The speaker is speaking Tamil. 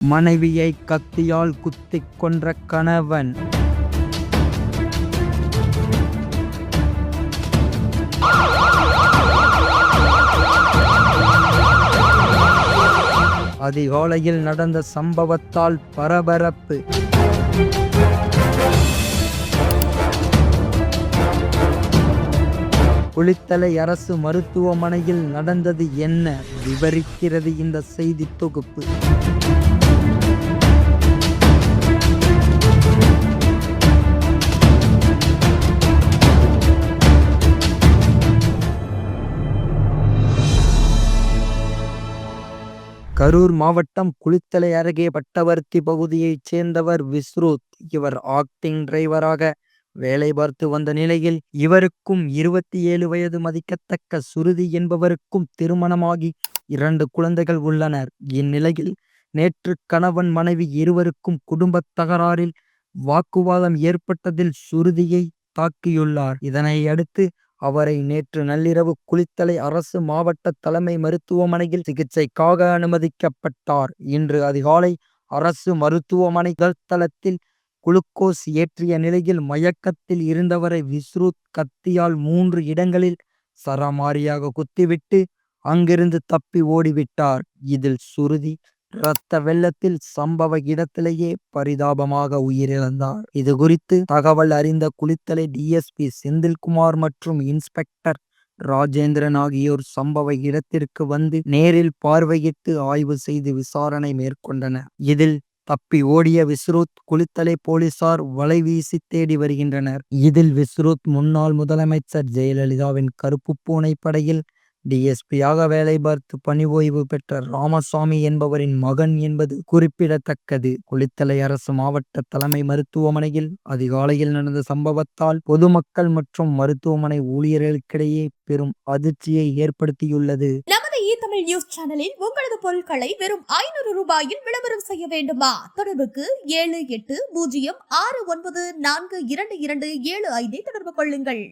மனைவியை கத்தியால் குத்திக் கொன்ற கணவன். அதிகாலையில் நடந்த சம்பவத்தால் பரபரப்பு. குளித்தலை அரசு மருத்துவமனையில் நடந்தது என்ன விவரிக்கிறது இந்த செய்தி தொகுப்பு. கரூர் மாவட்டம் குளித்தலை அருகே பட்டவர்த்தி பகுதியைச் சேர்ந்தவர் விஸ்ருத். இவர் ஆக்டிங் டிரைவராக வேலை பார்த்து வந்த நிலையில் இவருக்கும் 27 வயது மதிக்கத்தக்க சுருதி என்பவருக்கும் திருமணமாகி 2 குழந்தைகள் உள்ளனர். இந்நிலையில் நேற்று கணவன் மனைவி இருவருக்கும் குடும்பத் தகராறில் வாக்குவாதம் ஏற்பட்டதில் சுருதியை தாக்கியுள்ளார். இதனை அடுத்து அவரை நேற்று நள்ளிரவு குளித்தலை அரசு மாவட்ட தலைமை மருத்துவமனையில் சிகிச்சைக்காக அனுமதிக்கப்பட்டார். இன்று அதிகாலை அரசு மருத்துவமனை தளத்தில் குளுக்கோஸ் ஏற்றிய நிலையில் மயக்கத்தில் இருந்தவரை விஸ்ருத் கத்தியால் 3 இடங்களில் சரமாரியாக குத்திவிட்டு அங்கிருந்து தப்பி ஓடிவிட்டார். இதில் சுருதி இரத்த வெள்ளத்தில் சம்பவ இடத்திலேயே பரிதாபமாக உயிரிழந்தார். இது குறித்து தகவல் அறிந்த குளித்தலை டிஎஸ்பி செந்தில்குமார் மற்றும் இன்ஸ்பெக்டர் ராஜேந்திரன் ஆகியோர் சம்பவ இடத்திற்கு வந்து நேரில் பார்வையிட்டு ஆய்வு செய்து விசாரணை மேற்கொண்டனர். இதில் தப்பி ஓடிய விஸ்ருத் குளித்தலை போலீசார் வலைவீசி தேடி வருகின்றனர். இதில் விஸ்ருத் முன்னாள் முதலமைச்சர் ஜெயலலிதாவின் கருப்பு பூனை படையில் டிஎஸ்பியாக வேலை பார்த்து பணி ஓய்வு பெற்ற ராமசாமி என்பவரின் மகன் என்பது குறிப்பிடத்தக்கது. குளித்தலை அரசு மாவட்ட தலைமை மருத்துவமனையில் அதிகாலையில் நடந்த சம்பவத்தால் பொதுமக்கள் மற்றும் மருத்துவமனை ஊழியர்களுக்கிடையே பெரும் அதிர்ச்சியை ஏற்படுத்தியுள்ளது. நமது தமிழ் நியூஸ் சேனலில் உங்களது பொருட்களை வெறும் 500 ரூபாயில் விளம்பரம் செய்ய வேண்டுமா? தொடர்புக்கு 7806942275 தொடர்பு கொள்ளுங்கள்.